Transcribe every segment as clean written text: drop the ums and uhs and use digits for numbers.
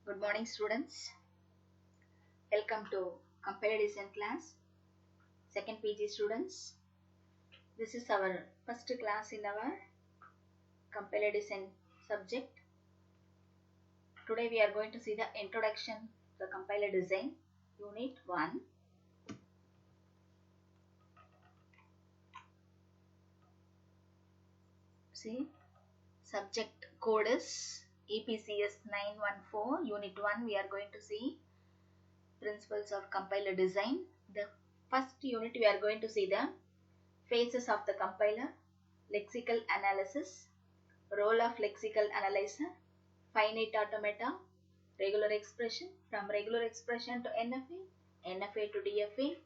Good morning, students. Welcome to Compiler Design class, second PG students. This is our first class in our Compiler Design subject. Today we are going to see the introduction to the Compiler Design, Unit 1. See, subject code is EPCS 914, Unit 1. We are going to see principles of compiler design. The first unit we are going to see the phases of the compiler, lexical analysis, role of lexical analyzer, finite automata, regular expression, from regular expression to NFA, NFA to DFA,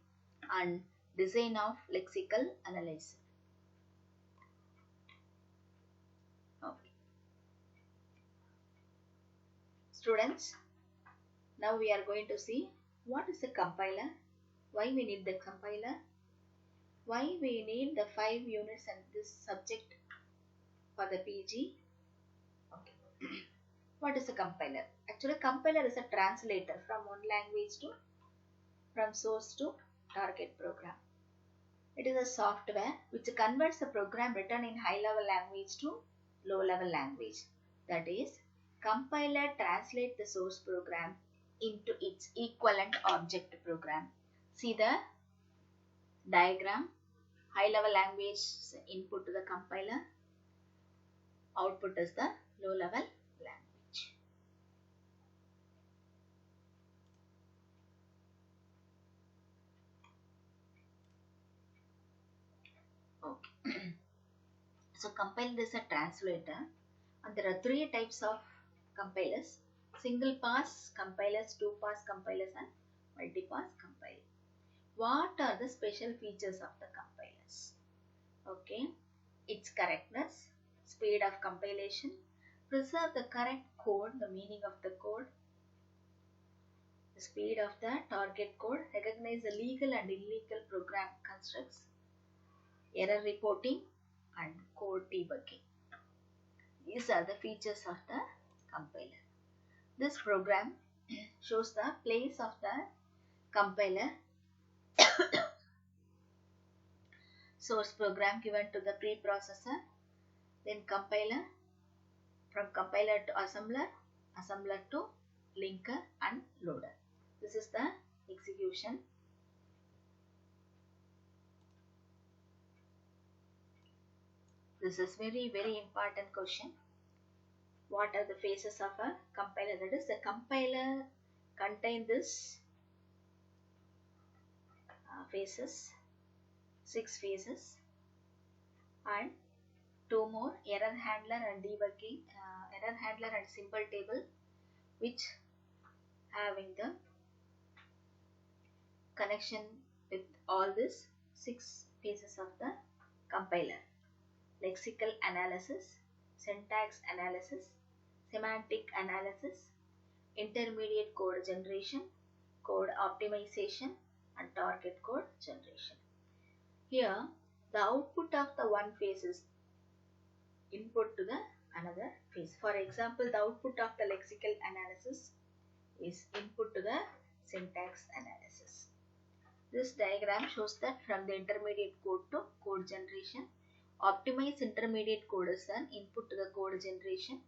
and design of lexical analyzer. Okay. Students, now we are going to see what is a compiler, why we need the compiler, why we need the 5 units and this subject for the PG. Okay. What is a compiler? Actually, compiler is a translator from one language to from source to target program. It is a software which converts a program written in high-level language to low-level language. That is, compiler translates the source program into its equivalent object program. See the diagram. High-level language input to the compiler. Output is the low-level language. Okay. So compiler is a translator, and there are 3 types of compilers: single pass compilers, 2 pass compilers, and multi-pass compilers. What are the special features of the compilers? Okay, its correctness, speed of compilation, preserve the correct code, the meaning of the code, the speed of the target code, recognize the legal and illegal program constructs, error reporting, and code debugging. These are the features of the compiler. This program shows the place of the compiler source program given to the preprocessor, then compiler, from compiler to assembler, assembler to linker and loader. This is the execution. This is very important question. What are the phases of a compiler? That is, the compiler contains this phases, 6 phases, and 2 more: error handler and debugging, error handler and symbol table, which having the connection with all these 6 phases of the compiler: lexical analysis, syntax analysis, semantic analysis, intermediate code generation, code optimization, and target code generation. Here, the output of the one phase is input to the another phase. For example, the output of the lexical analysis is input to the syntax analysis. This diagram shows that from the intermediate code to code generation, optimized intermediate code is an input to the code generation,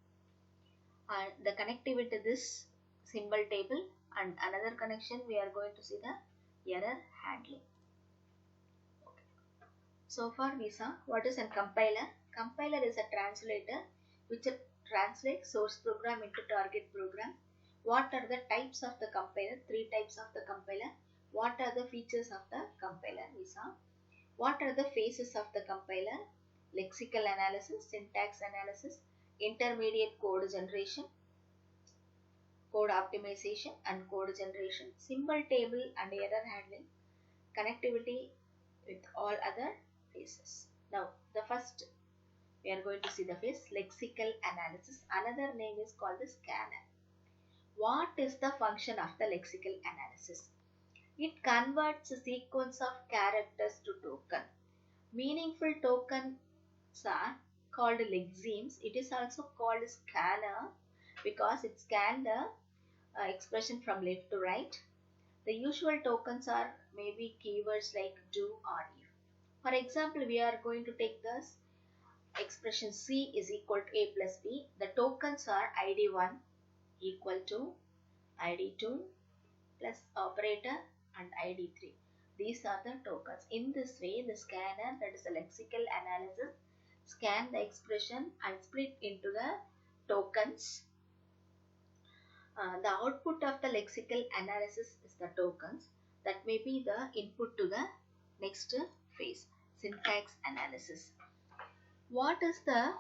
and the connectivity to this symbol table, and another connection we are going to see the error handling. Okay. So far we saw what is a compiler. Compiler is a translator which translates source program into target program. What are the types of the compiler? 3 types of the compiler. What are the features of the compiler? We saw. What are the phases of the compiler? Lexical analysis, syntax analysis, intermediate code generation, code optimization and code generation, symbol table and error handling, connectivity with all other phases. Now, the first we are going to see the phase, lexical analysis. Another name is called the scanner. What is the function of the lexical analysis? It converts a sequence of characters to token. Meaningful tokens are called lexemes. It is also called scanner because it scans the expression from left to right. The usual tokens are maybe keywords like do or if. For example, we are going to take this expression C is equal to A plus B. The tokens are ID1 equal to ID2 plus operator and ID3. These are the tokens. In this way, the scanner, that is the lexical analysis, scan the expression and split into the tokens. The output of the lexical analysis is the tokens. That may be the input to the next phase, syntax analysis. What is the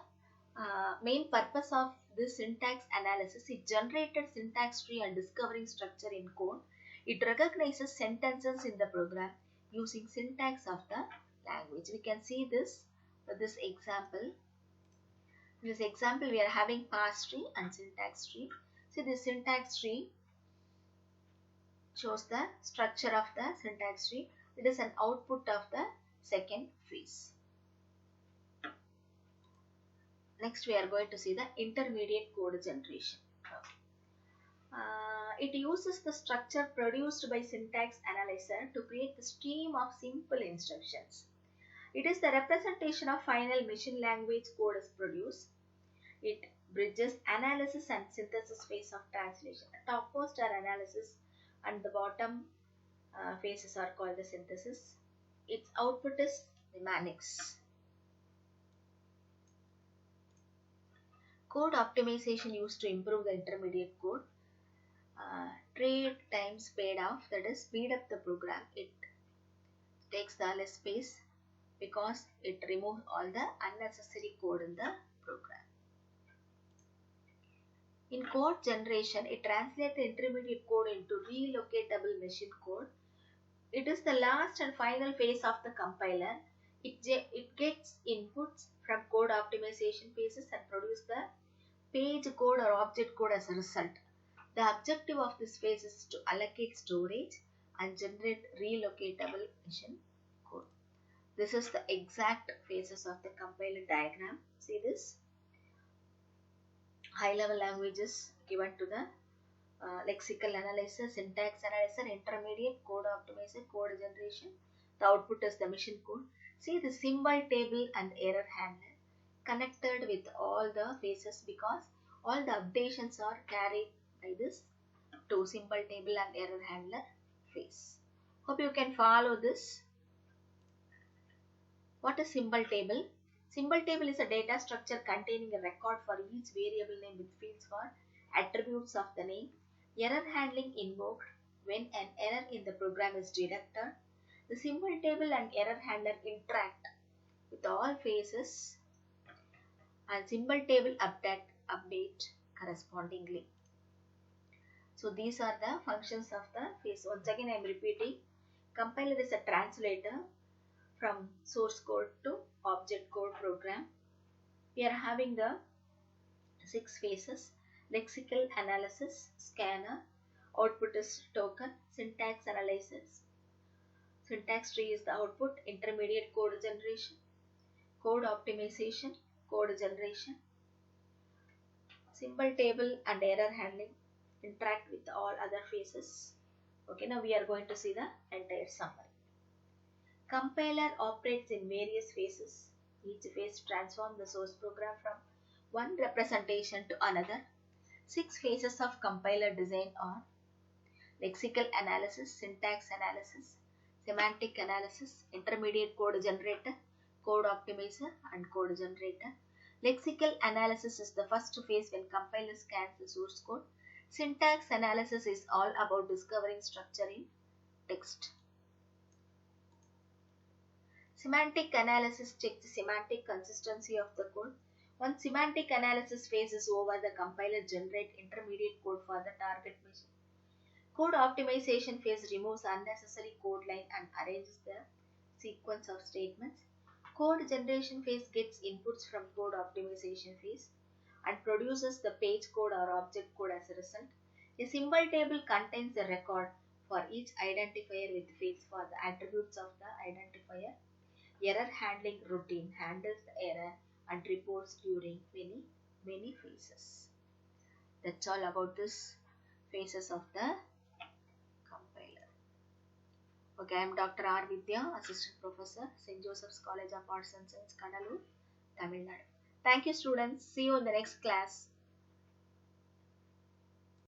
main purpose of this syntax analysis? It generated syntax tree and discovering structure in code. It recognizes sentences in the program using syntax of the language. We can see this for this example. In this example, we are having parse tree and syntax tree. See, this syntax tree shows the structure of the syntax tree. It is an output of the second phase. Next, we are going to see the intermediate code generation. It uses the structure produced by syntax analyzer to create the stream of simple instructions. It is the representation of final machine language code is produced. It bridges analysis and synthesis phase of translation. The topmost are analysis and the bottom phases are called the synthesis. Its output is mnemonics. Code optimization used to improve the intermediate code. Trade times paid off, that is speed up the program. It takes the less space because it removes all the unnecessary code in the program. In code generation, it translates the intermediate code into relocatable machine code. It is the last and final phase of the compiler. It gets inputs from code optimization phases and produces the page code or object code as a result. The objective of this phase is to allocate storage and generate relocatable machine code. This is the exact phases of the compiler diagram. See this? High-level languages given to the lexical analyzer, syntax analyzer, intermediate, code optimizer, code generation. The output is the machine code. See the symbol table and error handler connected with all the phases because all the updations are carried by this to symbol table and error handler phase. Hope you can follow this. What is symbol table? Symbol table is a data structure containing a record for each variable name with fields for attributes of the name. Error handling invoked when an error in the program is detected. The symbol table and error handler interact with all phases and symbol table update correspondingly. So these are the functions of the phase. Once again I am repeating. Compiler is a translator from source code to object code program. We are having the 6 phases: lexical analysis, scanner, output is token, syntax analysis. Syntax tree is the output, intermediate code generation, code optimization, code generation, symbol table and error handling interact with all other phases. Okay, now we are going to see the entire summary. Compiler operates in various phases. Each phase transforms the source program from one representation to another. 6 phases of compiler design are lexical analysis, syntax analysis, semantic analysis, intermediate code generator, code optimizer and code generator. Lexical analysis is the first phase when compiler scans the source code. Syntax analysis is all about discovering structure in text. Semantic analysis checks the semantic consistency of the code. Once semantic analysis phase is over, the compiler generates intermediate code for the target machine. Code optimization phase removes unnecessary code line and arranges the sequence of statements. Code generation phase gets inputs from code optimization phase and produces the page code or object code as a result. A symbol table contains the record for each identifier with fields for the attributes of the identifier. Error handling routine handles the error and reports during many phases. That's all about this phases of the compiler. Okay, I am Dr. R. Vidya, Assistant Professor, St. Joseph's College of Arts and Science, Kadalur, Tamil Nadu. Thank you, students. See you in the next class.